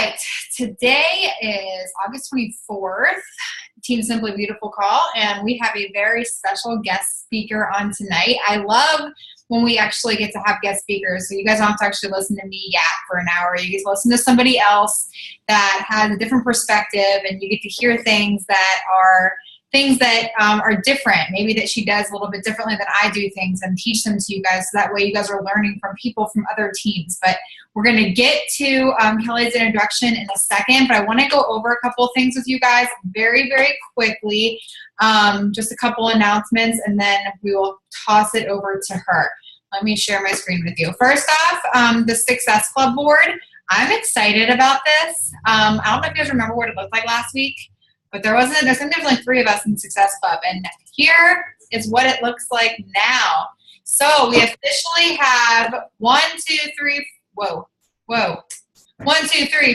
right, today is August 24th, Team Simply Beautiful call, and we have a very special guest speaker on tonight. I love when we actually get to have guest speakers, so you guys don't have to actually listen to me yap for an hour. You get to listen to somebody else that has a different perspective, and you get to hear things that are different, maybe that she does a little bit differently than I do things, and teach them to you guys, so that way you guys are learning from people from other teams. But we're going to get to Kelli's introduction in a second, but I want to go over a couple of things with you guys very, very quickly. Just a couple announcements, and then we will toss it over to her. Let me share my screen with you. First off, the Success Club board. I'm excited about this. I don't know if you guys remember what it looked like last week, but there's definitely 3 of us in Success Club, and here is what it looks like now. So we officially have 1, 2, 3,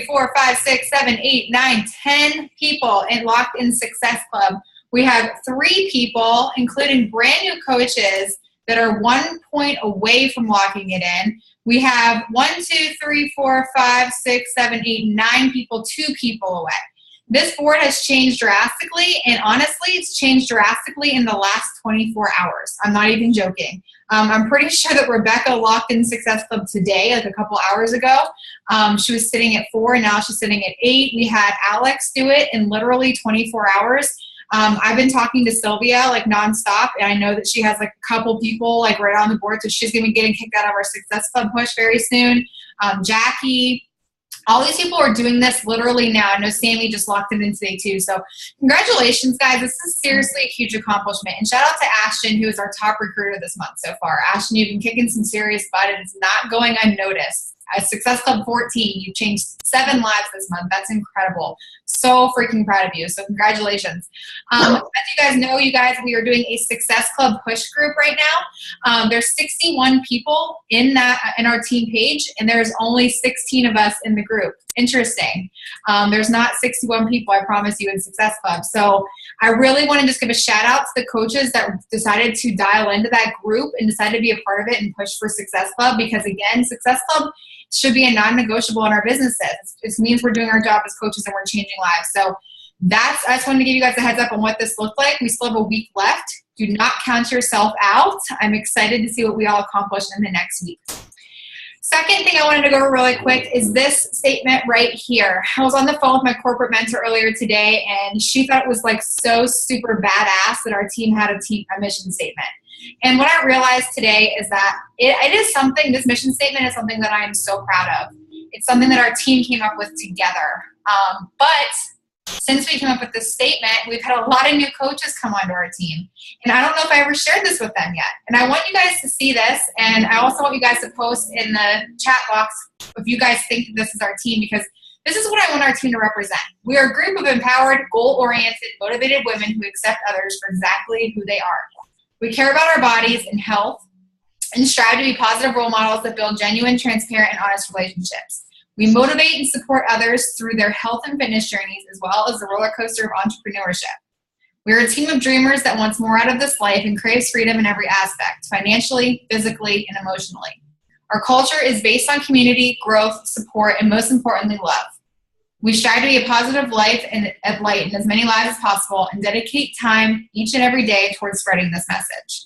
4, 5, 6, 7, 8, 9, 10 people locked in Success Club. We have 3 people, including brand new coaches, that are 1 point away from locking it in. We have 1, 2, 3, 4, 5, 6, 7, 8, 9 people, 2 people away. This board has changed drastically, and honestly, it's changed drastically in the last 24 hours. I'm not even joking. I'm pretty sure that Rebecca locked in Success Club today, like a couple hours ago. She was sitting at 4, and now she's sitting at 8. We had Alex do it in literally 24 hours. I've been talking to Sylvia like nonstop, and I know that she has like a couple people like right on the board, so she's going to be getting kicked out of our Success Club push very soon. Jackie. All these people are doing this literally now. I know Sammy just locked it in today too. So congratulations, guys. This is seriously a huge accomplishment. And shout out to Ashton, who is our top recruiter this month so far. Ashton, you've been kicking some serious butt, and it's not going unnoticed. At Success Club 14, you've changed 7 lives this month. That's incredible. So freaking proud of you. So congratulations. As you guys know, we are doing a Success Club push group right now. There's 61 people in our team page, and there's only 16 of us in the group. Interesting. There's not 61 people, I promise you, in Success Club. So I really want to just give a shout out to the coaches that decided to dial into that group and decided to be a part of it and push for Success Club, because again, Success Club should be a non-negotiable in our businesses. It means we're doing our job as coaches and we're changing lives. So I just wanted to give you guys a heads up on what this looked like. We still have a week left. Do not count yourself out. I'm excited to see what we all accomplish in the next week. Second thing I wanted to go over really quick is this statement right here. I was on the phone with my corporate mentor earlier today, and she thought it was like so super badass that our team had a mission statement. And what I realized today is that this mission statement is something that I am so proud of. It's something that our team came up with together. But since we came up with this statement, we've had a lot of new coaches come onto our team. And I don't know if I ever shared this with them yet. And I want you guys to see this. And I also want you guys to post in the chat box if you guys think that this is our team, because this is what I want our team to represent. We are a group of empowered, goal-oriented, motivated women who accept others for exactly who they are. We care about our bodies and health and strive to be positive role models that build genuine, transparent, and honest relationships. We motivate and support others through their health and fitness journeys, as well as the roller coaster of entrepreneurship. We're a team of dreamers that wants more out of this life and craves freedom in every aspect, financially, physically, and emotionally. Our culture is based on community, growth, support, and most importantly, love. We strive to be a positive life and light in as many lives as possible, and dedicate time each and every day towards spreading this message.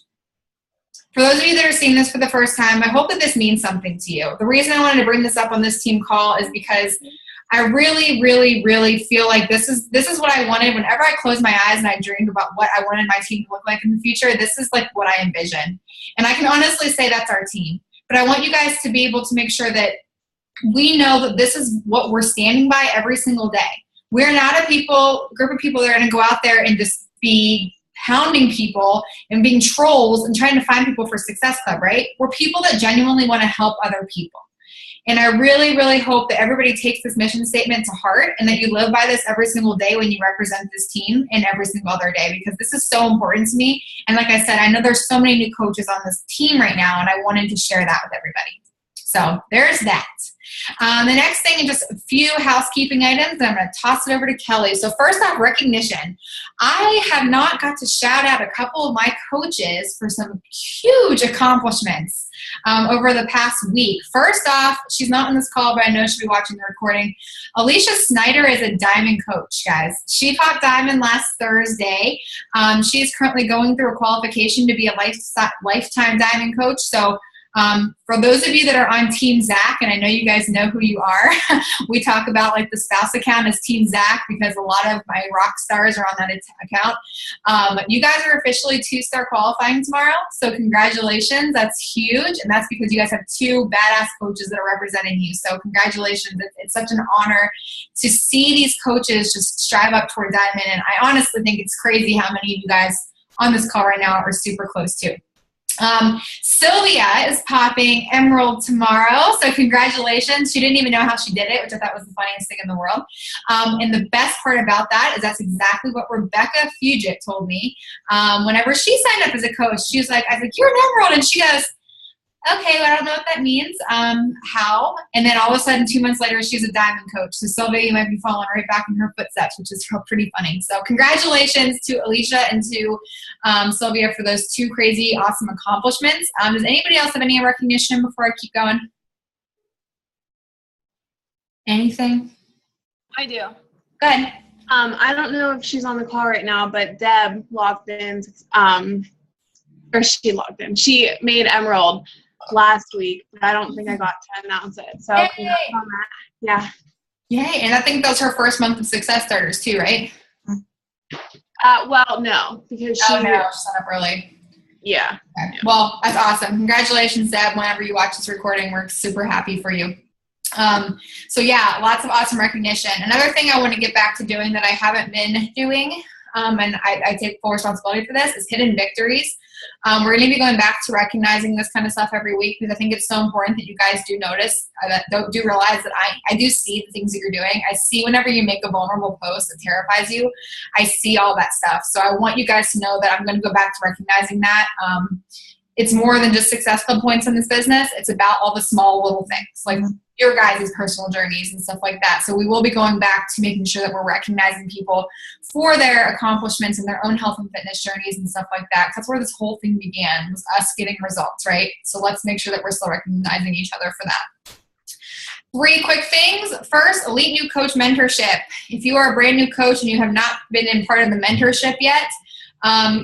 For those of you that are seeing this for the first time, I hope that this means something to you. The reason I wanted to bring this up on this team call is because I really, really, really feel like this is what I wanted. Whenever I close my eyes and I dreamed about what I wanted my team to look like in the future, this is like what I envision. And I can honestly say that's our team. But I want you guys to be able to make sure that we know that this is what we're standing by every single day. We're not a group of people that are going to go out there and just be hounding people and being trolls and trying to find people for Success Club, right? We're people that genuinely want to help other people. And I really, really hope that everybody takes this mission statement to heart, and that you live by this every single day when you represent this team, and every single other day, because this is so important to me. And like I said, I know there's so many new coaches on this team right now, and I wanted to share that with everybody. So there's that. The next thing is just a few housekeeping items, and I'm going to toss it over to Kelli. So first off, recognition. I have not got to shout out a couple of my coaches for some huge accomplishments over the past week. First off, she's not on this call, but I know she'll be watching the recording. Alicia Snyder is a diamond coach, guys. She popped diamond last Thursday. She's currently going through a qualification to be a lifetime diamond coach. So for those of you that are on Team Zach, and I know you guys know who you are, we talk about like the spouse account as Team Zach because a lot of my rock stars are on that account. You guys are officially 2-star qualifying tomorrow, so congratulations. That's huge, and that's because you guys have 2 badass coaches that are representing you. So congratulations. It's such an honor to see these coaches just strive up toward diamond, and I honestly think it's crazy how many of you guys on this call right now are super close to. Sylvia is popping emerald tomorrow, so congratulations. She didn't even know how she did it, which I thought was the funniest thing in the world. And the best part about that is that's exactly what Rebecca Fugit told me. Whenever she signed up as a coach, she was like, I was like, you're an emerald, and she goes, okay, well, I don't know what that means. How? And then all of a sudden, 2 months later, she's a diamond coach. So Sylvia, you might be following right back in her footsteps, which is pretty funny. So congratulations to Alicia and to Sylvia for those 2 crazy, awesome accomplishments. Does anybody else have any recognition before I keep going? Anything? I do. Good. I don't know if she's on the call right now, but Deb logged in, or she logged in. She made emerald last week, but I don't think I got to announce it. So congrats on that. Yeah. Yay. And I think that was her first month of Success Starters too, right? Well, no, because she signed up early. Yeah. Okay. Well, that's awesome. Congratulations, Deb. Whenever you watch this recording, we're super happy for you. So yeah, lots of awesome recognition. Another thing I want to get back to doing that I haven't been doing, and I take full responsibility for this, is hidden victories. We're going to be going back to recognizing this kind of stuff every week because I think it's so important that you guys do notice, do realize that I do see the things that you're doing. I see whenever you make a vulnerable post that terrifies you, I see all that stuff. So I want you guys to know that I'm going to go back to recognizing that. It's more than just Success Club points in this business. It's about all the small little things, like your guys' personal journeys and stuff like that. So we will be going back to making sure that we're recognizing people for their accomplishments and their own health and fitness journeys and stuff like that. That's where this whole thing began, was us getting results, right? So let's make sure that we're still recognizing each other for that. 3 quick things. First, Elite New Coach Mentorship. If you are a brand new coach and you have not been in part of the mentorship yet,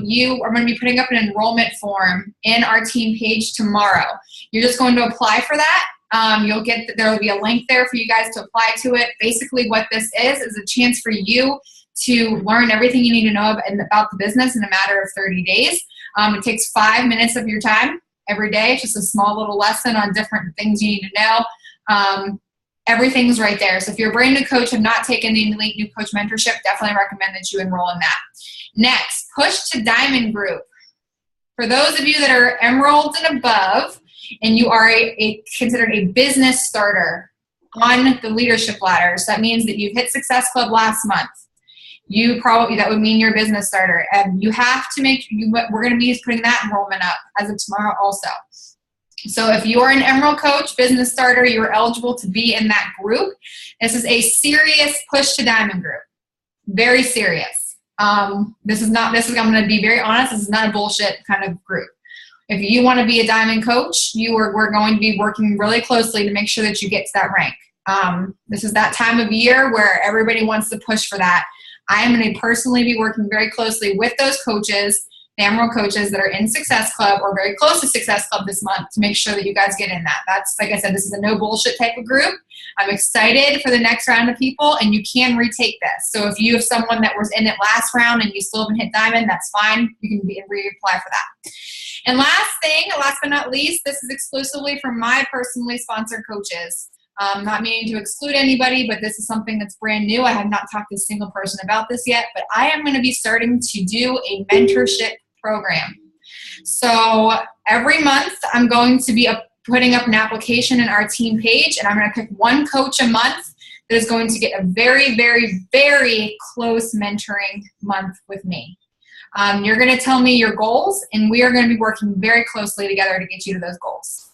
you are going to be putting up an enrollment form in our team page tomorrow. You're just going to apply for that. There will be a link there for you guys to apply to it. Basically what this is a chance for you to learn everything you need to know about the business in a matter of 30 days. It takes 5 minutes of your time every day. It's just a small little lesson on different things you need to know. Everything's right there. So if you're a brand new coach and not taken the Elite New Coach Mentorship, definitely recommend that you enroll in that. Next, Push to Diamond group. For those of you that are emeralds and above, and you are considered a business starter on the leadership ladders, that means that you've hit Success Club last month. That would mean you're a business starter. And you have to we're going to be putting that enrollment up as of tomorrow also. So if you're an emerald coach, business starter, you're eligible to be in that group. This is a serious Push to Diamond group. Very serious. I'm going to be very honest, this is not a bullshit kind of group. If you want to be a diamond coach, we're going to be working really closely to make sure that you get to that rank. This is that time of year where everybody wants to push for that. I am going to personally be working very closely with those coaches, the emerald coaches that are in Success Club or very close to Success Club this month to make sure that you guys get in that. That's, like I said, this is a no bullshit type of group. I'm excited for the next round of people, and you can retake this. So if you have someone that was in it last round and you still haven't hit diamond, that's fine. You can reapply for that. And last but not least, this is exclusively for my personally sponsored coaches. Not meaning to exclude anybody, but this is something that's brand new. I have not talked to a single person about this yet, but I am going to be starting to do a mentorship program. So every month I'm going to be putting up an application in our team page, and I'm going to pick one coach a month that is going to get a very, very, very close mentoring month with me. You're going to tell me your goals, and we are going to be working very closely together to get you to those goals.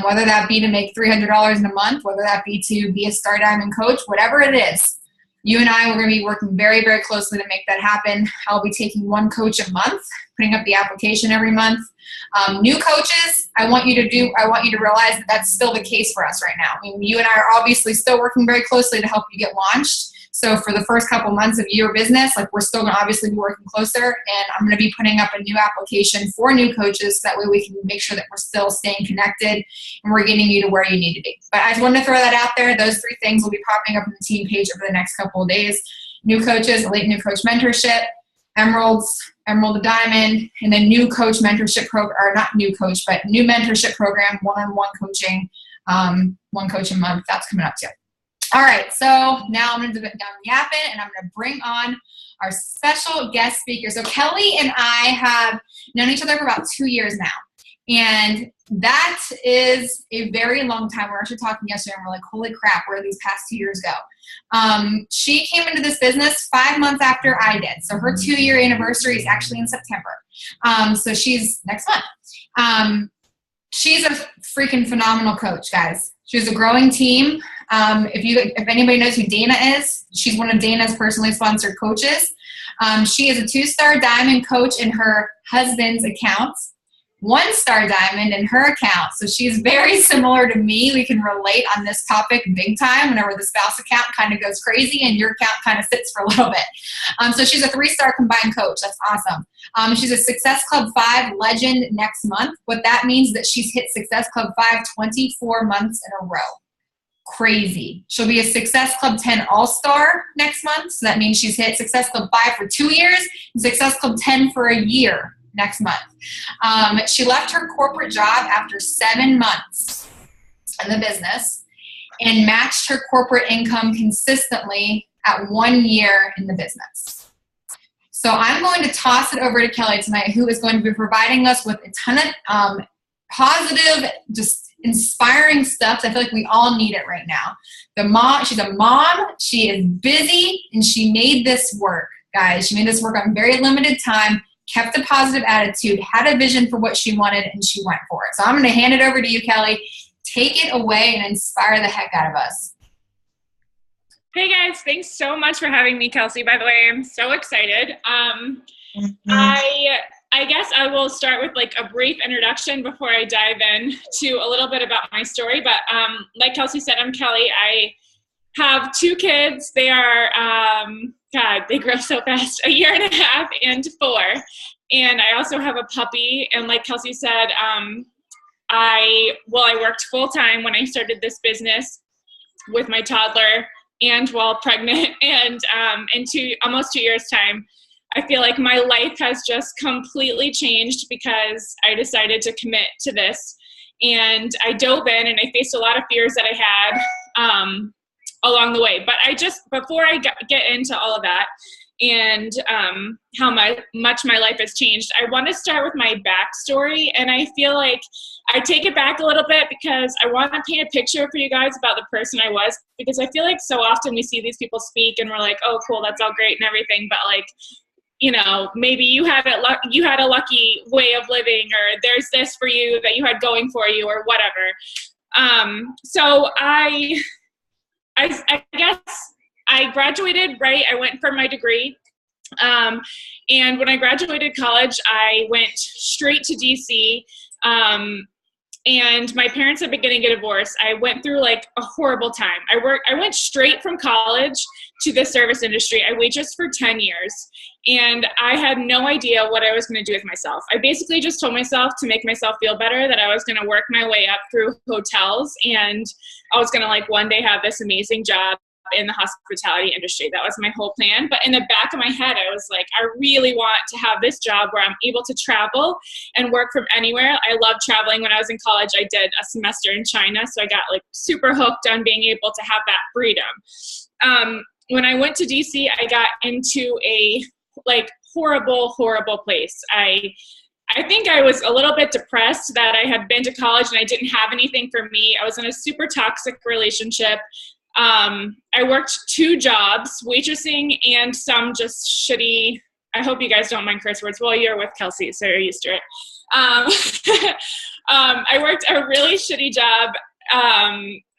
whether that be to make $300 in a month, whether that be to be a Star Diamond coach, whatever it is. You and I, we're going to be working very, very closely to make that happen. I'll be taking one coach a month, putting up the application every month. New coaches, I want you to realize that that's still the case for us right now. I mean, you and I are obviously still working very closely to help you get launched. So for the first couple months of your business, like we're still going to obviously be working closer, and I'm going to be putting up a new application for new coaches. So that way we can make sure that we're still staying connected and we're getting you to where you need to be. But I just wanted to throw that out there. Those 3 things will be popping up on the team page over the next couple of days. New coaches, elite new coach mentorship, emeralds, emerald to diamond, and then new coach mentorship program, or not new coach, but new mentorship program, one-on-one coaching, 1 coach a month. That's coming up too. All right, so now I'm going to done yapping, and I'm going to bring on our special guest speaker. So Kelli and I have known each other for about 2 years now, and that is a very long time. We were actually talking yesterday, and we're like, holy crap, where did these past 2 years go? She came into this business 5 months after I did, so her 2-year anniversary is actually in September. So she's next month. She's a freaking phenomenal coach, guys. She's a growing team. If anybody knows who Dana is, she's one of Dana's personally sponsored coaches. She is a 2-star diamond coach in her husband's accounts, 1-star diamond in her account. So she's very similar to me. We can relate on this topic big time whenever the spouse account kind of goes crazy and your account kind of sits for a little bit. So she's a 3-star combined coach. That's awesome. She's a Success Club 5 legend next month. What that means is that she's hit Success Club 5 24 months in a row. Crazy. She'll be a Success Club 10 All-Star next month. So that means she's hit Success Club 5 for 2 years and Success Club 10 for a year next month. She left her corporate job after 7 months in the business and matched her corporate income consistently at 1 year in the business. So I'm going to toss it over to Kelli tonight, who is going to be providing us with a ton of positive, just inspiring stuff. I feel like we all need it right now. She's a mom, she is busy, and she made this work, guys. She made this work on very limited time, kept a positive attitude, had a vision for what she wanted, and she went for it. So I'm going to hand it over to you, Kelli. Take it away and inspire the heck out of us. Hey guys, thanks so much for having me, Kelsey. By the way, I'm so excited. I guess I will start with like a brief introduction before I dive in to a little bit about my story. But like Kelsey said, I'm Kelli. I have 2 kids. They are, God, they grow so fast, 1.5 years and 4. And I also have a puppy. And like Kelsey said, I worked full time when I started this business with my toddler and while pregnant. And in almost 2 years time, I feel like my life has just completely changed because I decided to commit to this. And I dove in and I faced a lot of fears that I had along the way. But before I get into all of that and how much my life has changed, I want to start with my backstory. And I feel like I take it back a little bit because I want to paint a picture for you guys about the person I was, because I feel like so often we see these people speak and we're like, oh, cool, that's all great and everything. But like, you know, maybe you had a lucky way of living, or there's this for you that you had going for you, or whatever. So I guess I graduated, right? I went for my degree. And when I graduated college, I went straight to DC. And my parents had been getting a divorce. I went through like a horrible time. I went straight from college to the service industry. I waitressed for 10 years and I had no idea what I was going to do with myself. I basically just told myself to make myself feel better that I was going to work my way up through hotels and I was going to like one day have this amazing job in the hospitality industry. That was my whole plan. But in the back of my head, I was like, I really want to have this job where I'm able to travel and work from anywhere. I loved traveling. When I was in college, I did a semester in China. So I got like super hooked on being able to have that freedom. When I went to DC, I got into a like horrible place. I think I was a little bit depressed that I had been to college and I didn't have anything for me. I was in a super toxic relationship. I worked 2 jobs, waitressing and some just shitty, I hope you guys don't mind curse words. Well, you're with Kelsey, so you're used to it. I worked a really shitty job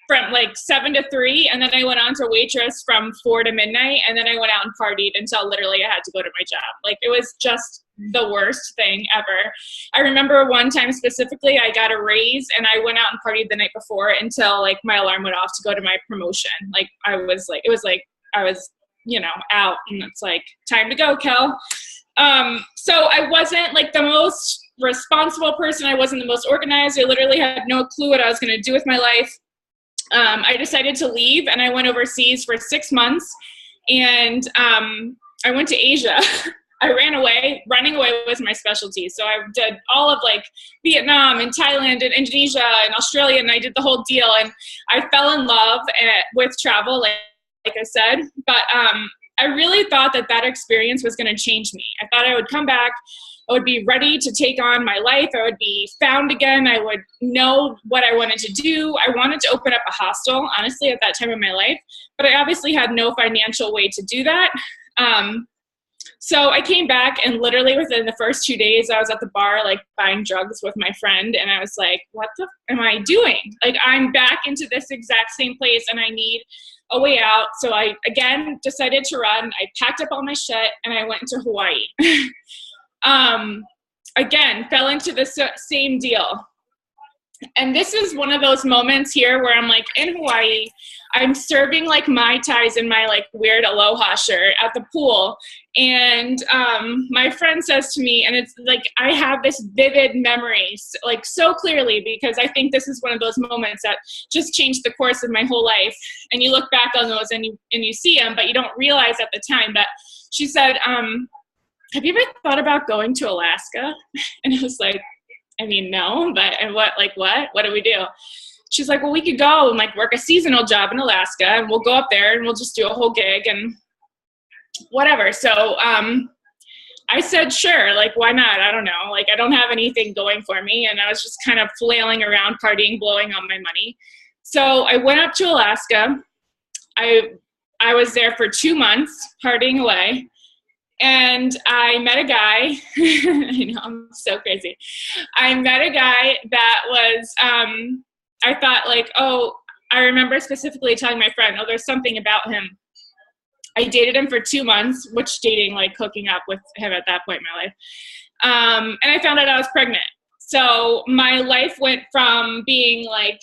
from like 7 to 3, and then I went on to waitress from 4 to midnight, and then I went out and partied until literally I had to go to my job. Like, it was just the worst thing ever. I remember one time specifically, I got a raise and I went out and partied the night before until like my alarm went off to go to my promotion. Like, I was, you know, out, and it's like, time to go, Kel. So I wasn't like the most responsible person. I wasn't the most organized. I literally had no clue what I was going to do with my life. I decided to leave, and I went overseas for 6 months, and I went to Asia. I ran away. Running away was my specialty. So I did all of like Vietnam and Thailand and Indonesia and Australia, and I did the whole deal. And I fell in love with travel, like I said. But I really thought that experience was going to change me. I thought I would come back. I would be ready to take on my life. I would be found again. I would know what I wanted to do. I wanted to open up a hostel, honestly, at that time of my life. But I obviously had no financial way to do that. So I came back, and literally within the first 2 days, I was at the bar, like, buying drugs with my friend. And I was like, what the am I doing? Like, I'm back into this exact same place, and I need a way out. So I, again, decided to run. I packed up all my shit, and I went to Hawaii. Again, fell into the same deal. And this is one of those moments here where I'm like in Hawaii, I'm serving like Mai Tais in my like weird aloha shirt at the pool. And my friend says to me, and it's like, I have this vivid memory, like so clearly, because I think this is one of those moments that just changed the course of my whole life. And you look back on those and you see them, but you don't realize at the time. But she said, have you ever thought about going to Alaska? And I was like, I mean, no, but and what do we do? She's like, well, we could go and like work a seasonal job in Alaska, and we'll go up there and we'll just do a whole gig and whatever. So I said, sure, like, why not? I don't know. Like, I don't have anything going for me. And I was just kind of flailing around, partying, blowing all my money. So I went up to Alaska. I was there for 2 months, partying away. And I met a guy, I know, I'm so crazy. I met a guy that was, I thought like, oh, I remember specifically telling my friend, oh, there's something about him. I dated him for 2 months, which dating, like hooking up with him at that point in my life. And I found out I was pregnant. So my life went from being like,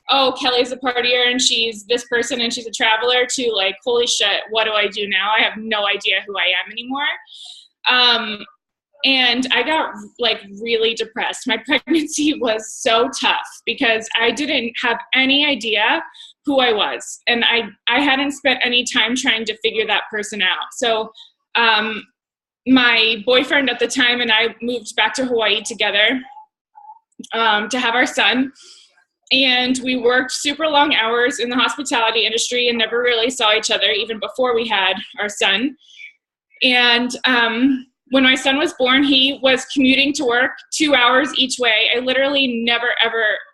oh, Kelly's a partier and she's this person and she's a traveler, to like, holy shit, what do I do now? I have no idea who I am anymore. And I got like really depressed. My pregnancy was so tough because I didn't have any idea who I was. And I hadn't spent any time trying to figure that person out. So my boyfriend at the time and I moved back to Hawaii together to have our son. And we worked super long hours in the hospitality industry and never really saw each other even before we had our son. And when my son was born, he was commuting to work 2 hours each way. I literally never,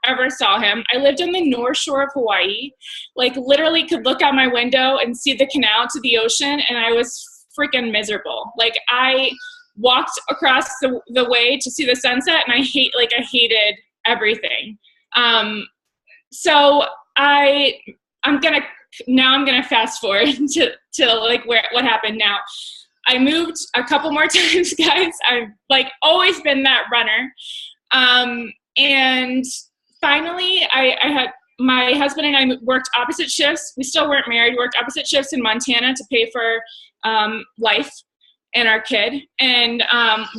ever saw him. I lived on the North Shore of Hawaii, like literally could look out my window and see the canal to the ocean, and I was freaking miserable. Like, I walked across the way to see the sunset, and I hated everything. So I'm gonna fast forward to like what happened now. I moved a couple more times, guys. I've like always been that runner. And finally I had, my husband and I worked opposite shifts. We still weren't married. We worked opposite shifts in Montana to pay for life and our kid. And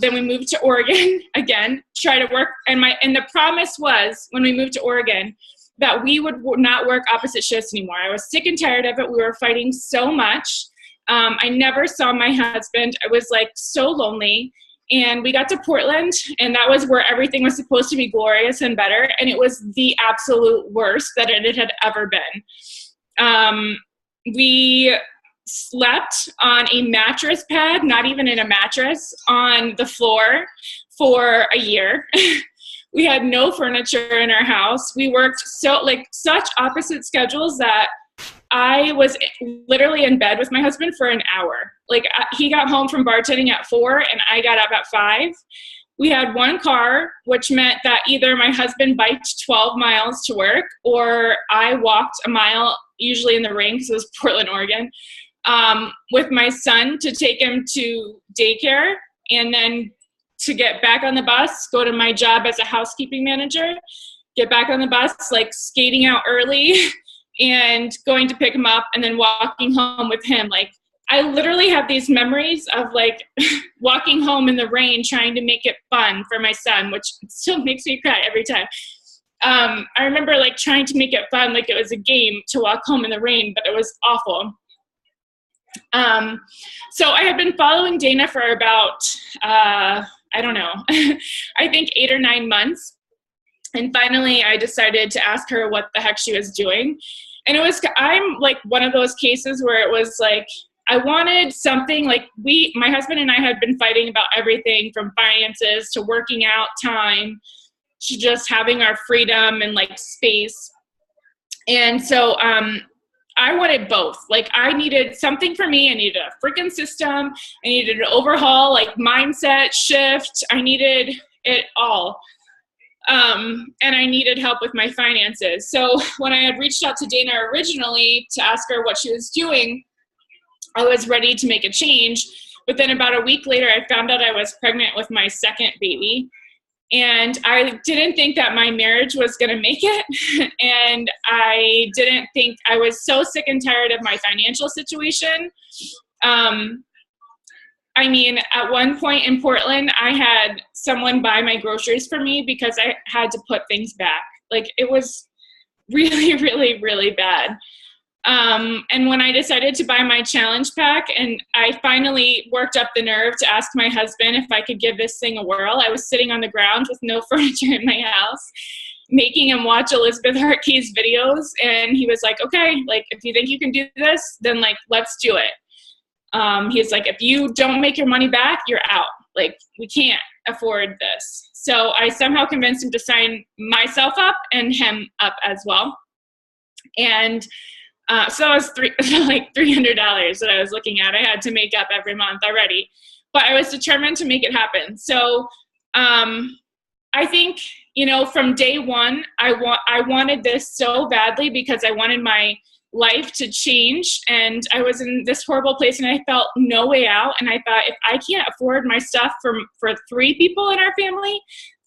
then we moved to Oregon again, try to work. And the promise was when we moved to Oregon that we would not work opposite shifts anymore. I was sick and tired of it. We were fighting so much. I never saw my husband. I was like so lonely. And we got to Portland, and that was where everything was supposed to be glorious and better. And it was the absolute worst that it had ever been. We slept on a mattress pad, not even in a mattress, on the floor for a year. We had no furniture in our house. We worked such opposite schedules that I was literally in bed with my husband for an hour. Like, he got home from bartending at 4 and I got up at 5. we had one car, which meant that either my husband biked 12 miles to work or I walked a mile, usually in the rain because it was Portland, Oregon, with my son to take him to daycare and then to get back on the bus, go to my job as a housekeeping manager, get back on the bus, like skating out early and going to pick him up and then walking home with him. Like, I literally have these memories of like walking home in the rain, trying to make it fun for my son, which still makes me cry every time. I remember like trying to make it fun, like it was a game to walk home in the rain, but it was awful. So I had been following Dana for about, I don't know, I think 8 or 9 months. And finally I decided to ask her what the heck she was doing. And I'm like one of those cases where it was like, I wanted something like my husband and I had been fighting about everything from finances to working out time to just having our freedom and like space. And so, I wanted both. Like, I needed something for me. I needed a freaking system. I needed an overhaul, like mindset shift. I needed it all. And I needed help with my finances. So when I had reached out to Dana originally to ask her what she was doing, I was ready to make a change. But then about a week later, I found out I was pregnant with my second baby. And I didn't think that my marriage was going to make it. And I didn't think, I was so sick and tired of my financial situation. I mean, at one point in Portland, I had someone buy my groceries for me because I had to put things back. Like, it was really, really, really bad. And when I decided to buy my challenge pack and I finally worked up the nerve to ask my husband if I could give this thing a whirl, I was sitting on the ground with no furniture in my house, making him watch Elizabeth Hartke's videos. And he was like, okay, like, if you think you can do this, then like, let's do it. He's like, if you don't make your money back, you're out. Like, we can't afford this. So I somehow convinced him to sign myself up and him up as well. And so that was like $300 that I was looking at. I had to make up every month already, but I was determined to make it happen. So I think, you know, from day one, I wanted this so badly because I wanted my life to change. And I was in this horrible place and I felt no way out. And I thought, if I can't afford my stuff for 3 people in our family,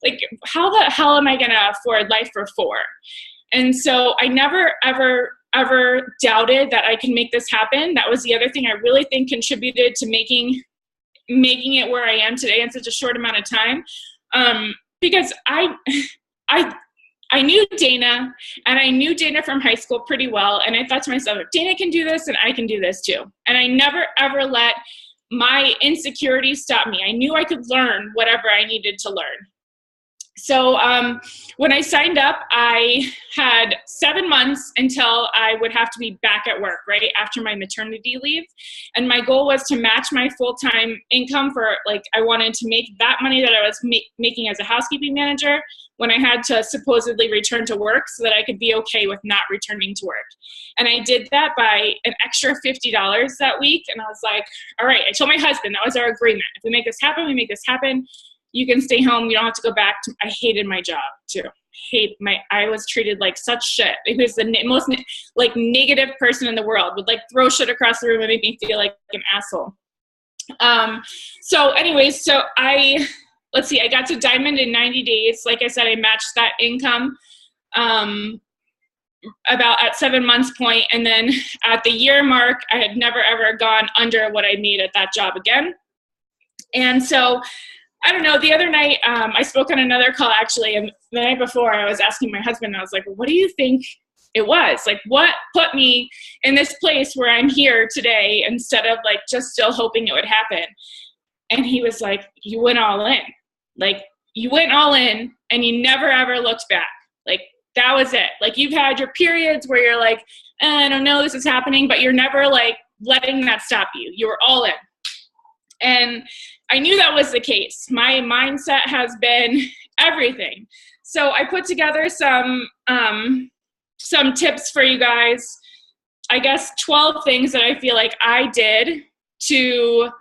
like, how the hell am I going to afford life for 4? And so I never, ever doubted that I can make this happen. That was the other thing I really think contributed to making it where I am today in such a short amount of time. Because I knew Dana, and I knew Dana from high school pretty well. And I thought to myself, if Dana can do this, then I can do this too. And I never, ever let my insecurities stop me. I knew I could learn whatever I needed to learn. So when I signed up, I had 7 months until I would have to be back at work, right after my maternity leave. And my goal was to match my full-time income for, like, I wanted to make that money that I was making as a housekeeping manager when I had to supposedly return to work so that I could be okay with not returning to work. And I did that by an extra $50 that week. And I was like, all right, I told my husband, that was our agreement. If we make this happen, we make this happen. You can stay home. You don't have to go back to, I hated my job too. I was treated like such shit. He was the most like negative person in the world, would like throw shit across the room and make me feel like an asshole. So anyways, I got to Diamond in 90 days. Like I said, I matched that income, about at 7 months point. And then at the year mark, I had never ever gone under what I made at that job again. And so, I don't know, the other night, I spoke on another call actually, and the night before I was asking my husband, I was like, what do you think it was? Like, what put me in this place where I'm here today instead of like just still hoping it would happen? And he was like, you went all in. Like, you went all in and you never ever looked back. Like, that was it. Like, you've had your periods where you're like, I don't know, this is happening, but you're never like letting that stop you. You were all in. And I knew that was the case. My mindset has been everything. So I put together some tips for you guys. I guess 12 things that I feel like I did to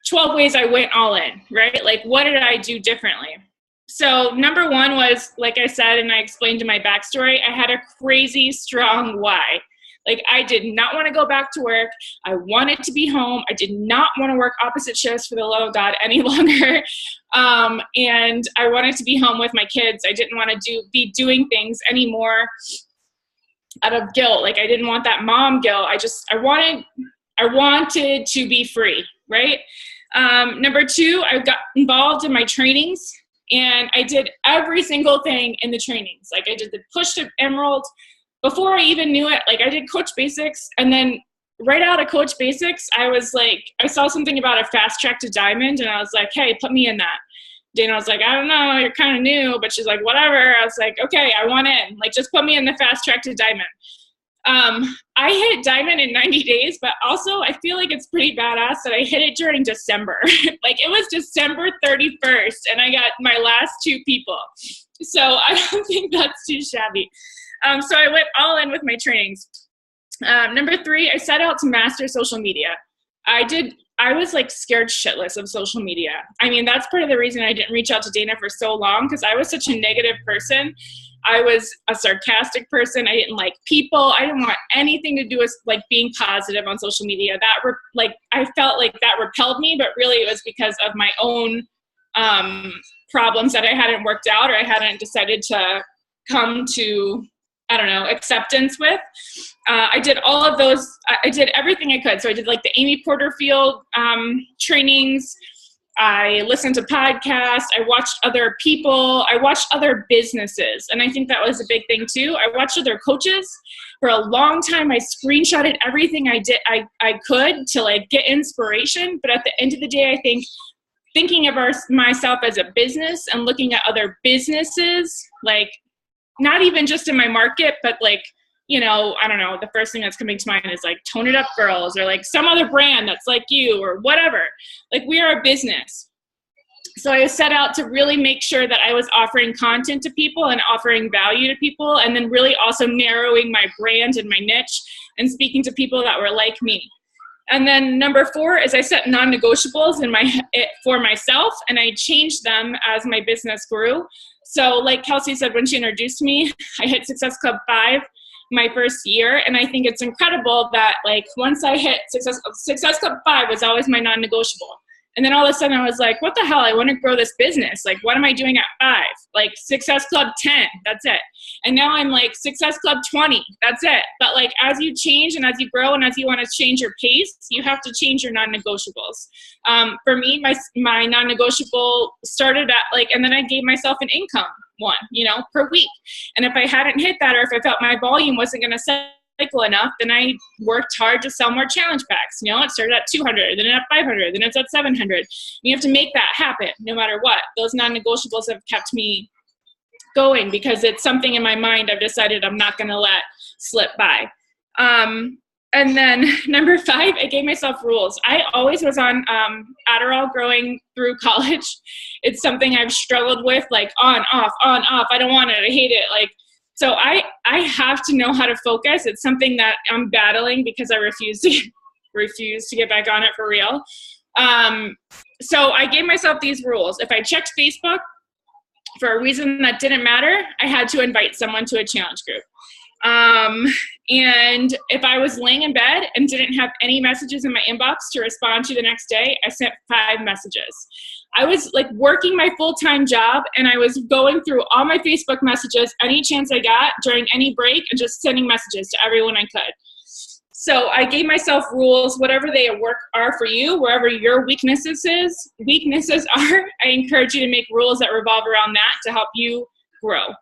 12 ways I went all in, right? Like, what did I do differently? So number one was, like I said, and I explained in my backstory, I had a crazy strong why. Like, I did not want to go back to work. I wanted to be home. I did not want to work opposite shifts for the love of God any longer. And I wanted to be home with my kids. I didn't want to be doing things anymore out of guilt. Like, I didn't want that mom guilt. I wanted to be free, right? Number two, I got involved in my trainings, and I did every single thing in the trainings. Like, I did the push to Emerald. Before I even knew it, like, I did Coach Basics, and then right out of Coach Basics, I was like, I saw something about a fast track to Diamond, and I was like, hey, put me in that. Dana was like, I don't know, you're kind of new, but she's like, whatever. I was like, okay, I want in. Like, just put me in the fast track to Diamond. I hit Diamond in 90 days, but also I feel like it's pretty badass that I hit it during December. Like, it was December 31st, and I got my last 2 people. So I don't think that's too shabby. So I went all in with my trainings. Number 3, I set out to master social media. I was like scared shitless of social media. I mean, that's part of the reason I didn't reach out to Dana for so long, because I was such a negative person. I was a sarcastic person. I didn't like people. I didn't want anything to do with like being positive on social media. I felt like that repelled me, but really it was because of my own problems that I hadn't worked out, or I hadn't decided to come to, I don't know, acceptance with. I did all of those. I did everything I could. So I did like the Amy Porterfield trainings. I listened to podcasts. I watched other people. I watched other businesses. And I think that was a big thing too. I watched other coaches for a long time. I screenshotted everything I did. I could to like get inspiration. But at the end of the day, I think thinking of myself as a business and looking at other businesses, like not even just in my market, but like, you know, I don't know, the first thing that's coming to mind is like Tone It Up Girls, or like some other brand that's like you, or whatever. Like, we are a business. So I set out to really make sure that I was offering content to people and offering value to people, and then really also narrowing my brand and my niche and speaking to people that were like me. And then number 4 is I set non-negotiables for myself, and I changed them as my business grew. So like Kelsey said when she introduced me, I hit Success Club 5 my first year, and I think it's incredible that like once I hit Success Club 5 was always my non-negotiable. And then all of a sudden I was like, what the hell? I want to grow this business. Like, what am I doing at 5? Like, Success Club 10, that's it. And now I'm like, Success Club 20, that's it. But like, as you change and as you grow and as you want to change your pace, you have to change your non-negotiables. For me, my non-negotiable started at like, and then I gave myself an income one, you know, per week. And if I hadn't hit that, or if I felt my volume wasn't going to cycle enough, then I worked hard to sell more challenge packs. You know, it started at 200, then at 500, then it's at 700. You have to make that happen no matter what. Those non-negotiables have kept me going because it's something in my mind I've decided I'm not going to let slip by. And then number 5, I gave myself rules. I always was on Adderall growing through college. It's something I've struggled with, like on, off, on, off. I don't want it. I hate it. Like, so I have to know how to focus. It's something that I'm battling because I refuse to get back on it for real. So I gave myself these rules. If I checked Facebook for a reason that didn't matter, I had to invite someone to a challenge group. And if I was laying in bed and didn't have any messages in my inbox to respond to the next day, I sent 5 messages. I was like working my full-time job, and I was going through all my Facebook messages any chance I got during any break and just sending messages to everyone I could. So I gave myself rules, whatever they are for you, wherever your weaknesses are, I encourage you to make rules that revolve around that to help you grow.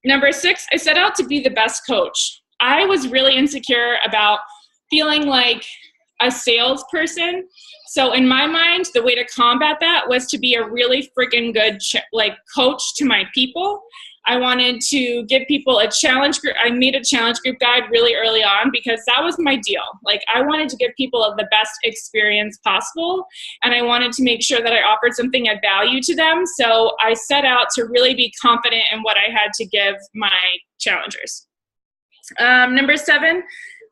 Number 6, I set out to be the best coach. I was really insecure about feeling like a salesperson. So in my mind, the way to combat that was to be a really freaking good coach to my people. I wanted to give people a challenge group. I made a challenge group guide really early on because that was my deal. Like, I wanted to give people the best experience possible, and I wanted to make sure that I offered something of value to them. So I set out to really be confident in what I had to give my challengers. Number 7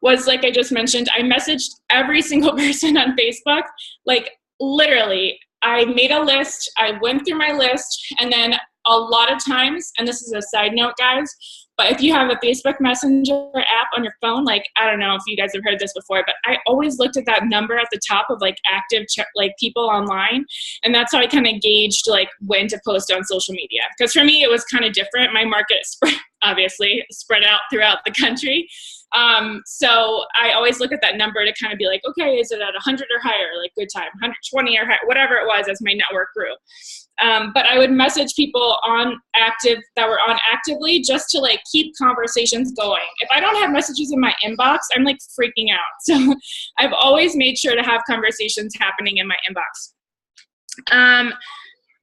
was, like I just mentioned, I messaged every single person on Facebook. Like literally, I made a list, I went through my list, and then a lot of times, and this is a side note, guys, but if you have a Facebook Messenger app on your phone, like, I don't know if you guys have heard this before, but I always looked at that number at the top of like active, like people online. And that's how I kind of gauged like when to post on social media. Because for me, it was kind of different. My market obviously spread out throughout the country. So I always look at that number to kind of be like, okay, is it at 100 or higher? Like good time, 120 or higher, whatever it was as my network grew. But I would message people that were on actively just to like keep conversations going. If I don't have messages in my inbox, I'm like freaking out. So I've always made sure to have conversations happening in my inbox.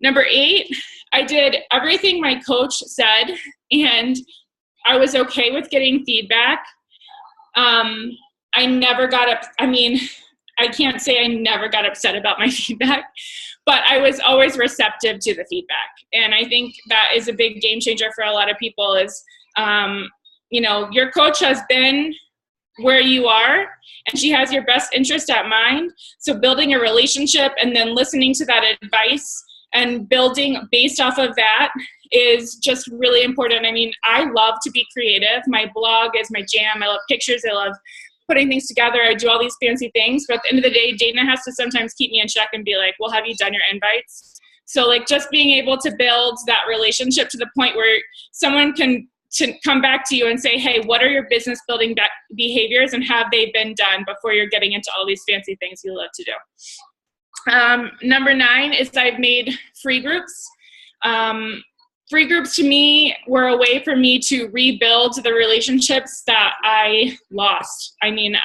Number 8, I did everything my coach said, and I was okay with getting feedback. I never got up. I mean, I can't say I never got upset about my feedback, but I was always receptive to the feedback. And I think that is a big game changer for a lot of people is, you know, your coach has been where you are and she has your best interest at mind. So building a relationship and then listening to that advice and building based off of that is just really important. I mean, I love to be creative. My blog is my jam. I love pictures. I love putting things together. I do all these fancy things. But at the end of the day, Dana has to sometimes keep me in check and be like, well, have you done your invites? So like just being able to build that relationship to the point where someone can come back to you and say, hey, what are your business building behaviors and have they been done before you're getting into all these fancy things you love to do. Number 9 is I've made free groups. Free groups to me were a way for me to rebuild the relationships that I lost. I mean,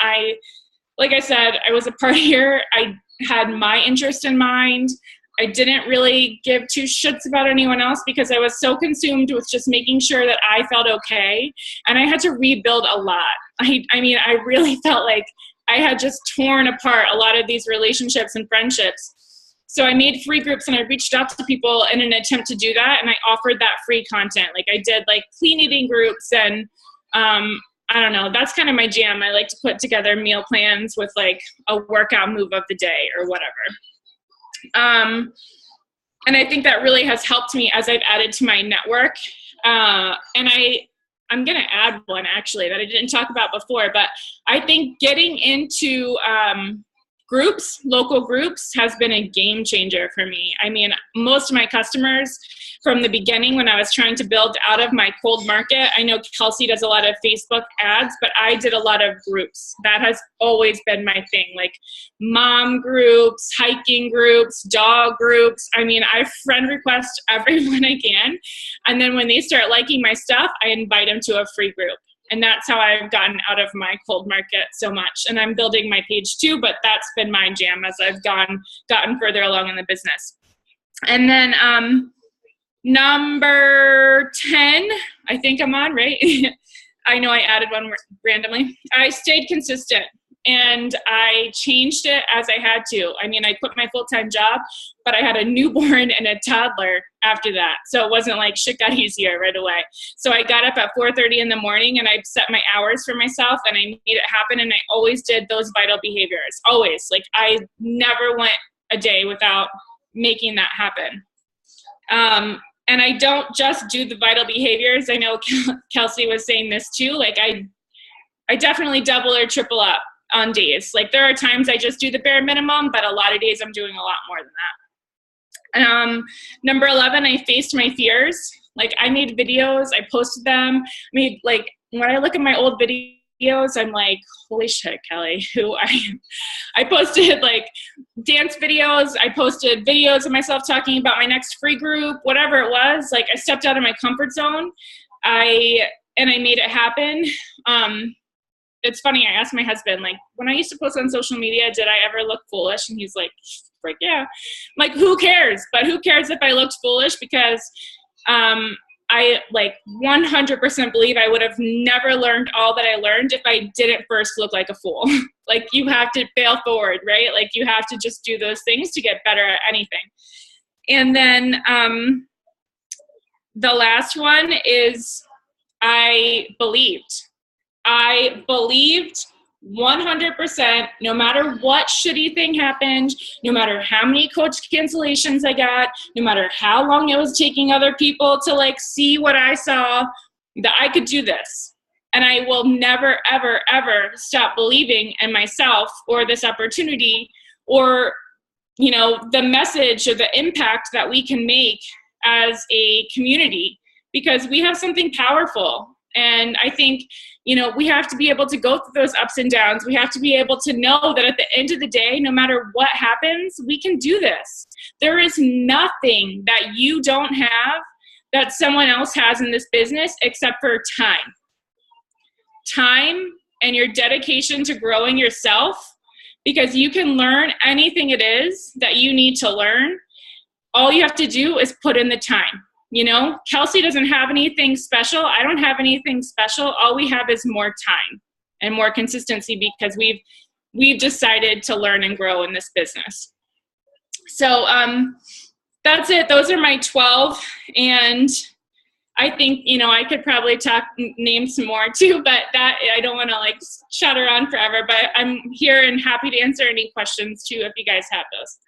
like I said, I was a partier. I had my interest in mind. I didn't really give 2 shits about anyone else because I was so consumed with just making sure that I felt okay. And I had to rebuild a lot. I mean, I really felt like I had just torn apart a lot of these relationships and friendships. So I made free groups and I reached out to people in an attempt to do that. And I offered that free content. Like I did like clean eating groups and I don't know, that's kind of my jam. I like to put together meal plans with like a workout move of the day or whatever. And I think that really has helped me as I've added to my network. And I'm going to add one actually that I didn't talk about before, but I think getting into groups, local groups, has been a game changer for me. I mean, most of my customers from the beginning when I was trying to build out of my cold market, I know Kelsey does a lot of Facebook ads, but I did a lot of groups. That has always been my thing, like mom groups, hiking groups, dog groups. I mean, I friend request everyone I can. And then when they start liking my stuff, I invite them to a free group. And that's how I've gotten out of my cold market so much. And I'm building my page too, but that's been my jam as I've gotten further along in the business. And then number 10, I think I'm on, right? I know I added one randomly. I stayed consistent and I changed it as I had to. I mean, I quit my full-time job, but I had a newborn and a toddler after that. So it wasn't like shit got easier right away. So I got up at 4:30 in the morning and I set my hours for myself and I made it happen. And I always did those vital behaviors, always. Like I never went a day without making that happen. And I don't just do the vital behaviors. I know Kelsey was saying this too. Like I definitely double or triple up on days. Like there are times I just do the bare minimum, but a lot of days I'm doing a lot more than that. Number 11, I faced my fears. Like I made videos, I posted them. Like when I look at my old videos, I'm like, holy shit, Kelly, who I am. I posted like dance videos. I posted videos of myself talking about my next free group, whatever it was. Like I stepped out of my comfort zone. I made it happen. It's funny, I asked my husband, like, when I used to post on social media, did I ever look foolish? And he's like, yeah. I'm like, who cares? But who cares if I looked foolish? Because I like 100% believe I would have never learned all that I learned if I didn't first look like a fool. Like you have to fail forward, right? Like you have to just do those things to get better at anything. And then the last one is I believed 100%, no matter what shitty thing happened, no matter how many coach cancellations I got, no matter how long it was taking other people to like see what I saw, that I could do this. And I will never, ever, ever stop believing in myself or this opportunity or, you know, the message or the impact that we can make as a community, because we have something powerful. And I think, you know, we have to be able to go through those ups and downs. We have to be able to know that at the end of the day, no matter what happens, we can do this. There is nothing that you don't have that someone else has in this business except for time. Time and your dedication to growing yourself, because you can learn anything it is that you need to learn. All you have to do is put in the time. You know, Kelsey doesn't have anything special. I don't have anything special. All we have is more time and more consistency, because we've decided to learn and grow in this business. So that's it. Those are my 12. And I think, you know, I could probably name some more too, but that I don't want to like chat around forever, but I'm here and happy to answer any questions too if you guys have those.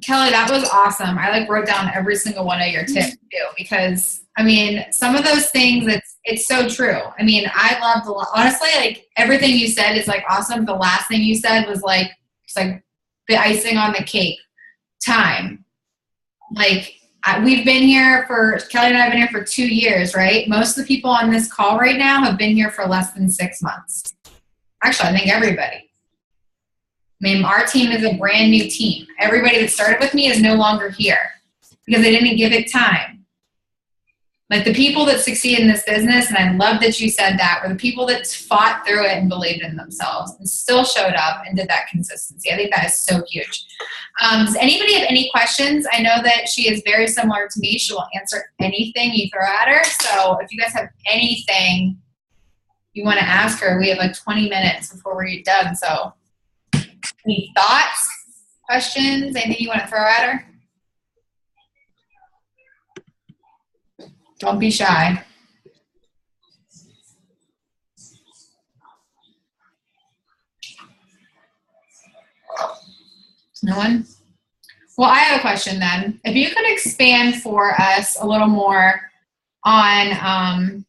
Kelli, that was awesome. I like wrote down every single one of your tips too, because I mean, some of those things, it's so true. I mean, I loved honestly, like everything you said is like awesome. The last thing you said was like, it's like the icing on the cake. Time. Like we've been here Kelli and I have been here for 2 years, right? Most of the people on this call right now have been here for less than 6 months. Actually, I think everybody. I mean, our team is a brand new team. Everybody that started with me is no longer here because they didn't give it time. Like the people that succeed in this business, and I love that you said that, were the people that fought through it and believed in themselves and still showed up and did that consistency. I think that is so huge. Does anybody have any questions? I know that she is very similar to me. She will answer anything you throw at her. So if you guys have anything you want to ask her, we have like 20 minutes before we're done. So any thoughts, questions, anything you want to throw at her? Don't be shy. No one? Well, I have a question then. If you could expand for us a little more on,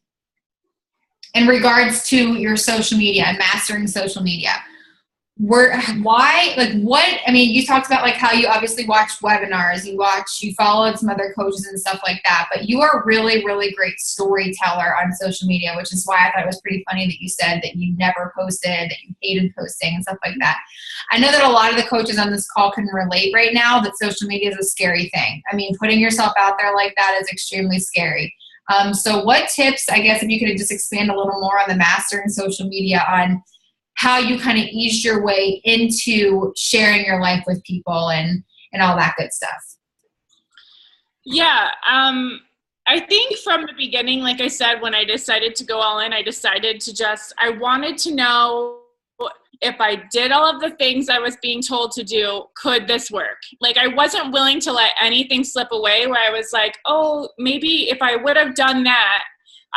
in regards to your social media and mastering social media, I mean, you talked about like how you obviously watch webinars, you followed some other coaches and stuff like that, but you are a really, really great storyteller on social media, which is why I thought it was pretty funny that you said that you never posted, that you hated posting and stuff like that. I know that a lot of the coaches on this call can relate right now that social media is a scary thing. I mean, putting yourself out there like that is extremely scary. So what tips, I guess, if you could just expand a little more on the mastering social media on how you kind of eased your way into sharing your life with people and all that good stuff. Yeah. I think from the beginning, like I said, when I decided to go all in, I decided to I wanted to know if I did all of the things I was being told to do, could this work? Like I wasn't willing to let anything slip away where I was like, oh, maybe if I would have done that,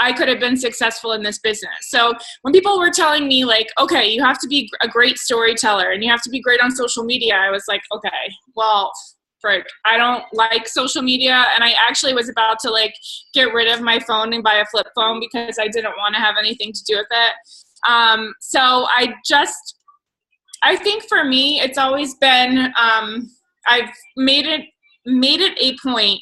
I could have been successful in this business. So when people were telling me like, okay, you have to be a great storyteller and you have to be great on social media, I was like, okay, well, frick, I don't like social media. And I actually was about to like get rid of my phone and buy a flip phone because I didn't want to have anything to do with it. So I think for me, it's always been, I've made it a point.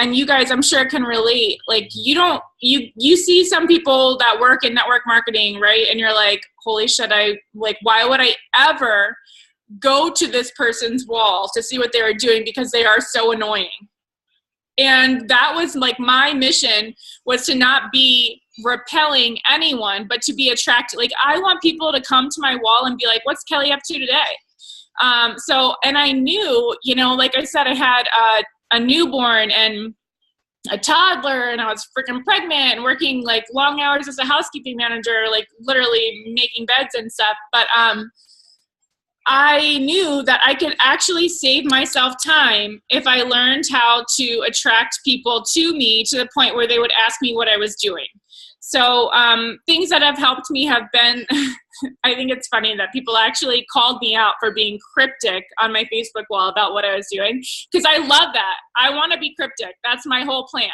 And you guys, I'm sure, can relate. Like you see some people that work in network marketing, right? And you're like, holy shit, why would I ever go to this person's wall to see what they were doing, because they are so annoying. And that was like my mission, was to not be repelling anyone, but to be attracted. Like I want people to come to my wall and be like, what's Kelli up to today? And I knew, like I said, I had a newborn and a toddler, and I was freaking pregnant and working like long hours as a housekeeping manager, like literally making beds and stuff. But I knew that I could actually save myself time if I learned how to attract people to me to the point where they would ask me what I was doing. So things that have helped me have been I think it's funny that people actually called me out for being cryptic on my Facebook wall about what I was doing, because I love that. I want to be cryptic. That's my whole plan.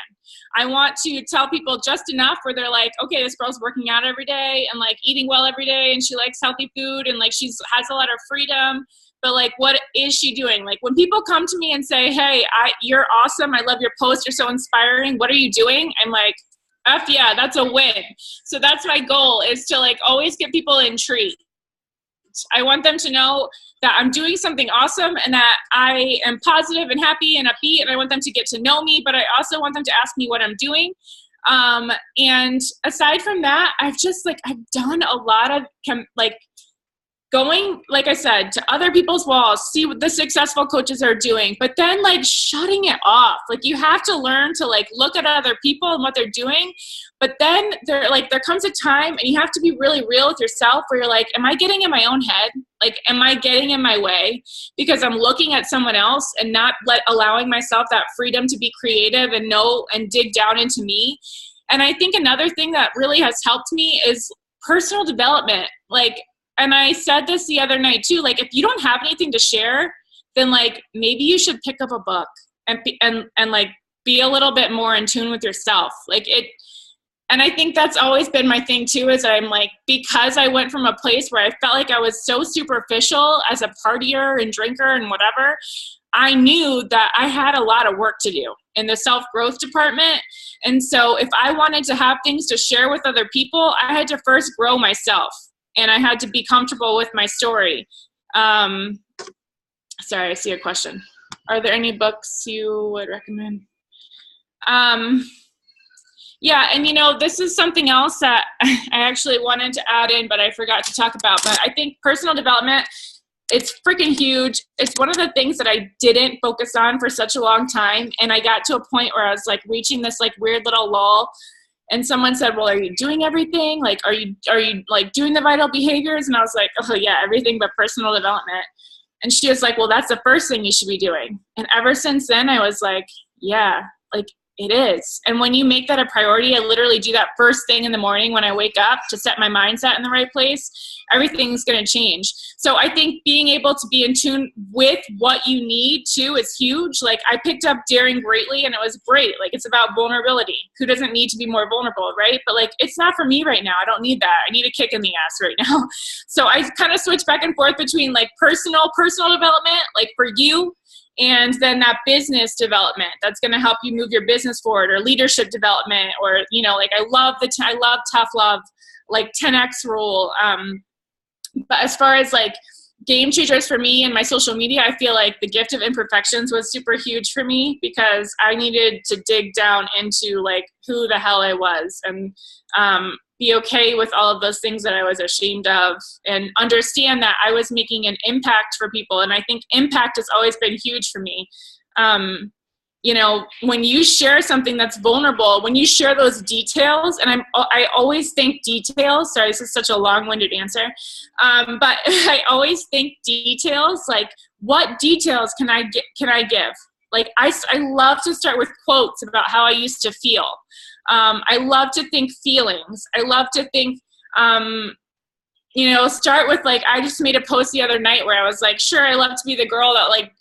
I want to tell people just enough where they're like, okay, this girl's working out every day and like eating well every day, and she likes healthy food, and like has a lot of freedom. But like, what is she doing? Like when people come to me and say, hey, you're awesome. I love your post. You're so inspiring. What are you doing? I'm like, F yeah, that's a win. So that's my goal, is to like always get people intrigued. I want them to know that I'm doing something awesome and that I am positive and happy and upbeat, and I want them to get to know me, but I also want them to ask me what I'm doing. And aside from that, I've done a lot of going, like I said, to other people's walls, see what the successful coaches are doing, but then like shutting it off. Like you have to learn to like look at other people and what they're doing, but then there comes a time, and you have to be really real with yourself where you're like, am I getting in my own head? Like, am I getting in my way because I'm looking at someone else and not allowing myself that freedom to be creative and know and dig down into me? And I think another thing that really has helped me is personal development. And I said this the other night too, like if you don't have anything to share, then like maybe you should pick up a book and like be a little bit more in tune with yourself. And I think that's always been my thing too, is I'm like, because I went from a place where I felt like I was so superficial as a partier and drinker and whatever, I knew that I had a lot of work to do in the self-growth department. And so if I wanted to have things to share with other people, I had to first grow myself. And I had to be comfortable with my story. Sorry, I see a question. Are there any books you would recommend? Yeah, and this is something else that I actually wanted to add in, but I forgot to talk about. But I think personal development, it's freaking huge. It's one of the things that I didn't focus on for such a long time. And I got to a point where I was like reaching this like weird little lull. And someone said, well, are you doing everything? Like, are you like doing the vital behaviors? And I was like, oh yeah, everything but personal development. And she was like, well, that's the first thing you should be doing. And ever since then I was like, yeah, like it is. And when you make that a priority, I literally do that first thing in the morning when I wake up to set my mindset in the right place, everything's going to change. So I think being able to be in tune with what you need too is huge. Like I picked up Daring Greatly and it was great. Like it's about vulnerability. Who doesn't need to be more vulnerable, right? But like, it's not for me right now. I don't need that. I need a kick in the ass right now. So I kind of switch back and forth between like personal development, like for you, and then that business development that's going to help you move your business forward, or leadership development, or like I love tough love, like 10x rule. But as far as like game changers for me and my social media, I feel like the gift of imperfections was super huge for me, because I needed to dig down into like who the hell I was, and be okay with all of those things that I was ashamed of, and understand that I was making an impact for people. And I think impact has always been huge for me. When you share something that's vulnerable, when you share those details, and I always think details, sorry, this is such a long-winded answer, but I always think details, like what details can I give? Like I love to start with quotes about how I used to feel. I love to think feelings. I love to think, start with like, I just made a post the other night where I was like, sure, I love to be the girl that like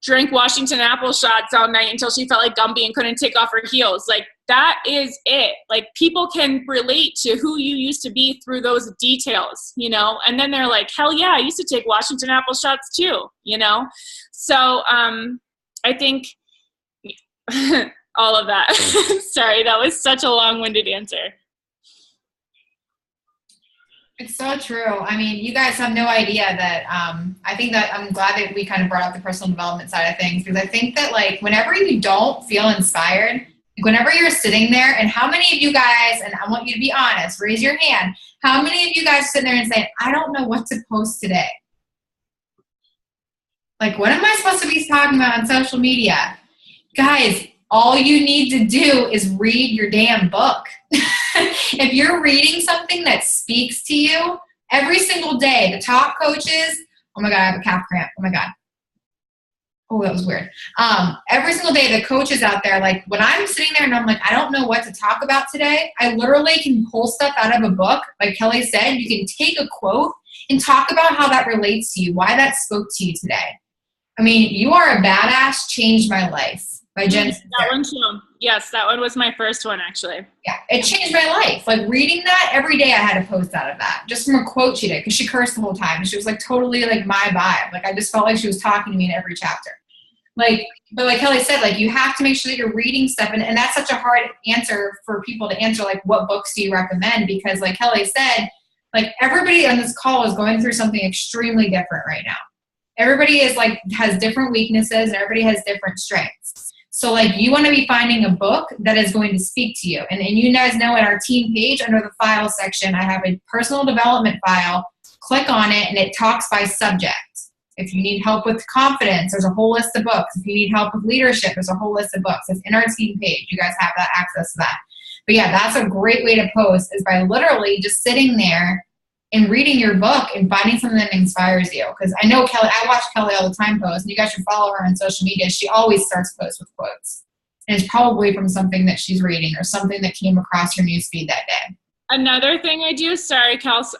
drank Washington apple shots all night until she felt like Gumby and couldn't take off her heels. Like that is it. Like people can relate to who you used to be through those details, and then they're like, hell yeah, I used to take Washington apple shots too, So I think all of that. Sorry, that was such a long-winded answer. It's so true. I mean, you guys have no idea that I think that I'm glad that we kind of brought up the personal development side of things, because I think that like whenever you don't feel inspired, like whenever you're sitting there, and how many of you guys, and I want you to be honest, raise your hand, how many of you guys sit there and say, I don't know what to post today? Like, what am I supposed to be talking about on social media? Guys, all you need to do is read your damn book. If you're reading something that speaks to you every single day, the top coaches, oh my God, I have a calf cramp. Oh my God. Oh, that was weird. Every single day, the coaches out there, like when I'm sitting there and I'm like, I don't know what to talk about today, I literally can pull stuff out of a book. Like Kelly said, you can take a quote and talk about how that relates to you, why that spoke to you today. I mean, You Are a Badass changed my life by Jen. That one too. Yes, that one was my first one, actually. Yeah, it changed my life. Like reading that every day, I had a post out of that just from a quote she did because she cursed the whole time. And she was like totally like my vibe. Like I just felt like she was talking to me in every chapter. Like, but like Kelly said, like you have to make sure that you're reading stuff. And that's such a hard answer for people to answer. Like, what books do you recommend? Because like Kelly said, like everybody on this call is going through something extremely different right now. Everybody is like, has different weaknesses and everybody has different strengths. So like you want to be finding a book that is going to speak to you. And you guys know at our team page under the file section, I have a personal development file. Click on it and it talks by subject. If you need help with confidence, there's a whole list of books. If you need help with leadership, there's a whole list of books. It's in our team page. You guys have that access to that. But yeah, that's a great way to post is by literally just sitting there and reading your book and finding something that inspires you. Because I know Kelly, I watch Kelly all the time post, and you guys should follow her on social media. She always starts posts with quotes. And it's probably from something that she's reading or something that came across her newsfeed that day. Another thing I do, sorry, Kels,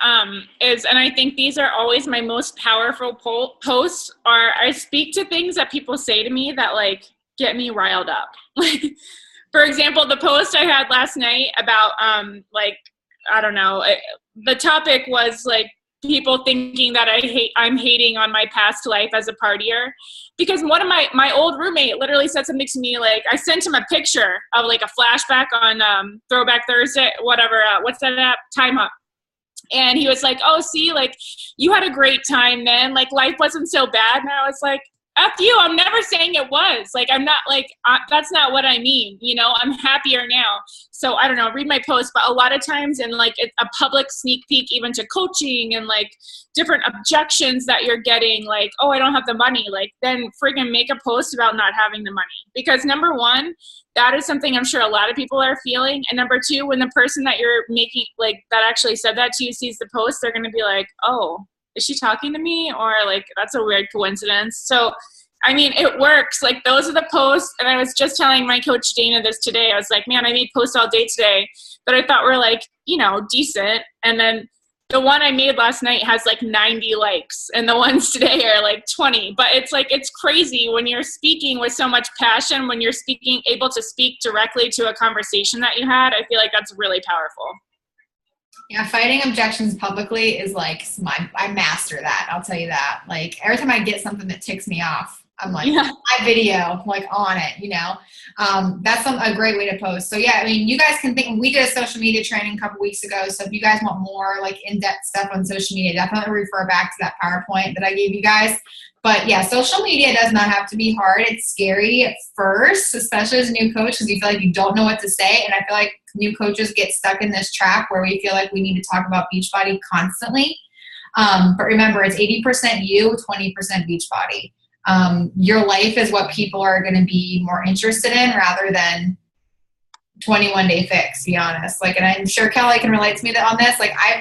is, and I think these are always my most powerful posts, are I speak to things that people say to me that like get me riled up. Like, for example, the post I had last night about like, I don't know, the topic was like people thinking that I'm hating on my past life as a partier, because one of my old roommate literally said something to me, like I sent him a picture of like a flashback on Throwback Thursday, whatever, what's that app, Time Up, and he was like, oh, see, like you had a great time then, like life wasn't so bad. And I was like, F you, I'm never saying it was. Like, I'm not like, that's not what I mean. You know, I'm happier now. So I don't know, read my post. But a lot of times in like a public sneak peek even to coaching and like different objections that you're getting, like, oh, I don't have the money. Like then friggin' make a post about not having the money. Because number one, that is something I'm sure a lot of people are feeling. And number two, when the person that you're making, like that actually said that to you sees the post, they're going to be like, oh, is she talking to me? Or like, that's a weird coincidence. So, I mean, it works. Like those are the posts. And I was just telling my coach Dana this today. I was like, man, I made posts all day today that I thought were like, you know, decent. And then the one I made last night has like 90 likes and the ones today are like 20. But it's like, it's crazy when you're speaking with so much passion, when you're able to speak directly to a conversation that you had. I feel like that's really powerful. Yeah, fighting objections publicly is like, I master that. I'll tell you that. Like every time I get something that ticks me off, I'm like, my video, like on it, you know. That's a great way to post. So yeah, I mean, you guys can think, we did a social media training a couple weeks ago. So if you guys want more like in-depth stuff on social media, definitely refer back to that PowerPoint that I gave you guys. But yeah, social media does not have to be hard. It's scary at first, especially as a new coach, because you feel like you don't know what to say. And I feel like new coaches get stuck in this trap where we feel like we need to talk about Beachbody constantly. But remember, it's 80% you, 20% Beachbody. Your life is what people are going to be more interested in rather than 21 Day Fix, to be honest. Like, and I'm sure Kelly can relate to me on this. Like I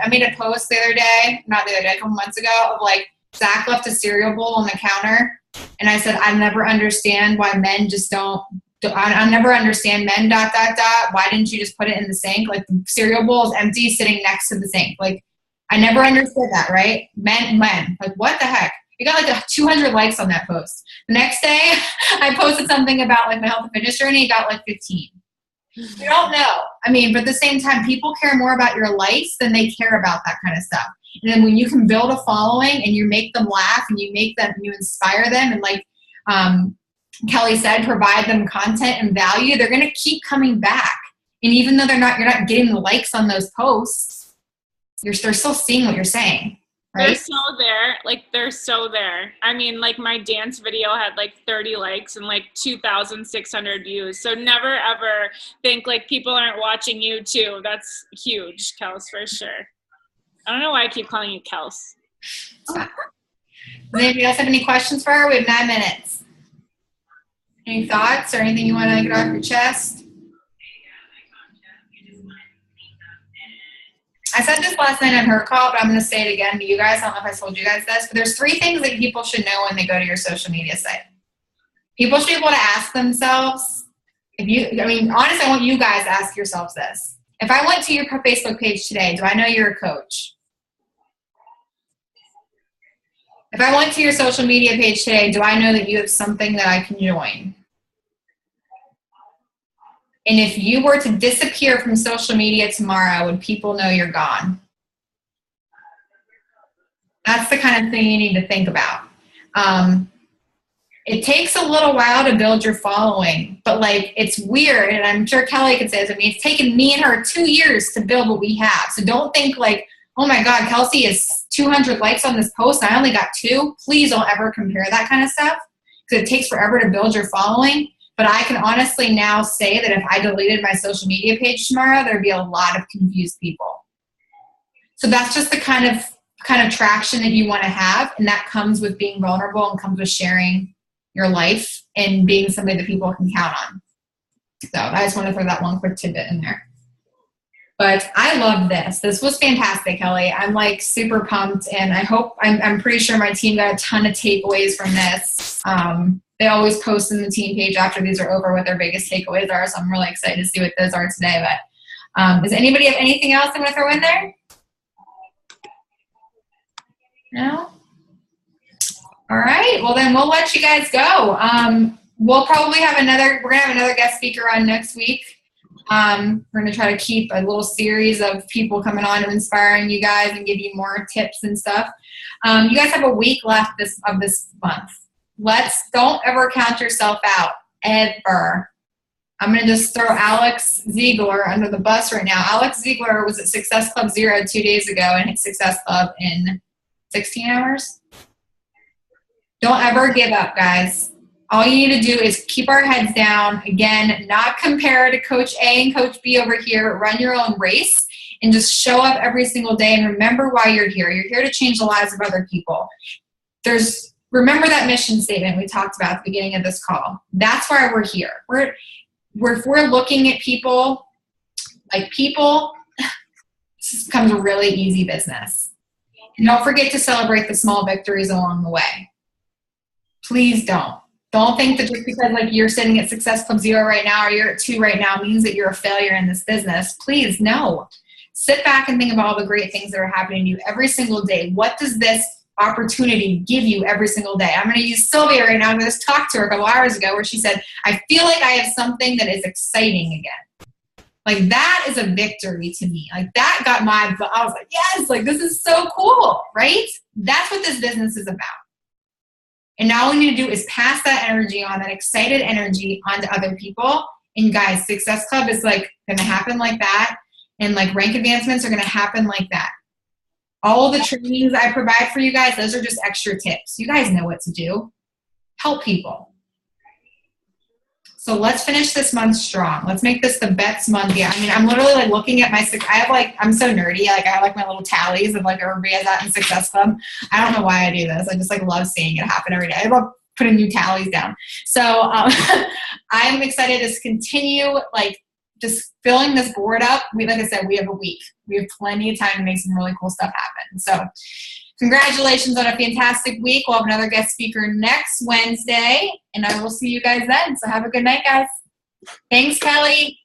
made a post the other day, a couple months ago, of like, Zach left a cereal bowl on the counter, and I said, I never understand why men just I never understand men, ... Why didn't you just put it in the sink? Like the cereal bowl is empty sitting next to the sink. Like I never understood that, right? Men, like what the heck? It got like 200 likes on that post. The next day, I posted something about like my health and fitness journey. It got like 15. You don't know. I mean, but at the same time, people care more about your likes than they care about that kind of stuff. And then when you can build a following and you make them laugh and you inspire them and like Kelly said, provide them content and value, they're going to keep coming back. And even though you're not getting the likes on those posts, they're still seeing what you're saying. Right? They're so there. I mean, like my dance video had like 30 likes and like 2,600 views. So never ever think like people aren't watching you too. That's huge, Kels, for sure. I don't know why I keep calling you Kels. Does anybody else have any questions for her? We have 9 minutes. Any thoughts or anything you want to get off your chest? I said this last night on her call, but I'm going to say it again to you guys. I don't know if I told you guys this, but there's 3 things that people should know when they go to your social media site. People should be able to ask themselves, honestly, I want you guys to ask yourselves this. If I went to your Facebook page today, do I know you're a coach? If I went to your social media page today, do I know that you have something that I can join? And if you were to disappear from social media tomorrow, would people know you're gone? That's the kind of thing you need to think about. It takes a little while to build your following, but like, it's weird. And I'm sure Kelly could say this. I mean, it's taken me and her 2 years to build what we have. So don't think like, oh my God, Kelsey has 200 likes on this post and I only got 2. Please don't ever compare that kind of stuff because it takes forever to build your following. But I can honestly now say that if I deleted my social media page tomorrow, there'd be a lot of confused people. So that's just the kind of traction that you want to have. And that comes with being vulnerable and comes with sharing your life and being somebody that people can count on. So I just want to throw that one quick tidbit in there. But I love this. This was fantastic, Kelly. I'm like super pumped, and I'm pretty sure my team got a ton of takeaways from this. They always post in the team page after these are over what their biggest takeaways are, so I'm really excited to see what those are today. But does anybody have anything else they want to throw in there? No? All right, well then we'll let you guys go. We'll probably have we're gonna have another guest speaker on next week. We're gonna try to keep a little series of people coming on and inspiring you guys and give you more tips and stuff. You guys have a week left of this month. Don't ever count yourself out, ever. I'm gonna just throw Alex Ziegler under the bus right now. Alex Ziegler was at Success Club Zero 2 days ago and hit Success Club in 16 hours. Don't ever give up, guys. All you need to do is keep our heads down. Again, not compare to Coach A and Coach B over here. Run your own race and just show up every single day and remember why you're here. You're here to change the lives of other people. Remember that mission statement we talked about at the beginning of this call. That's why we're here. If we're looking at people, this becomes a really easy business. And don't forget to celebrate the small victories along the way. Please don't. Don't think that just because like you're sitting at Success Club 0 right now or you're at 2 right now means that you're a failure in this business. Please, no. Sit back and think about all the great things that are happening to you every single day. What does this opportunity give you every single day? I'm going to use Sylvia right now. I just talked to her a couple hours ago where she said, I feel like I have something that is exciting again. Like that is a victory to me. Like that got I was like, yes, like this is so cool, right? That's what this business is about. And now all we need to do is pass that energy on, that excited energy onto other people. And guys, Success Club is like going to happen like that. And like rank advancements are going to happen like that. All the trainings I provide for you guys, those are just extra tips. You guys know what to do. Help people. So let's finish this month strong. Let's make this the best month yet. I mean, I'm literally like looking at I'm so nerdy. Like I have like my little tallies of like everybody has that in Success Club. I don't know why I do this. I just like love seeing it happen every day. I love putting new tallies down. So I'm excited to continue like just filling this board up. Like I said, we have a week. We have plenty of time to make some really cool stuff happen. So congratulations on a fantastic week. We'll have another guest speaker next Wednesday, and I will see you guys then. So have a good night, guys. Thanks, Kelly.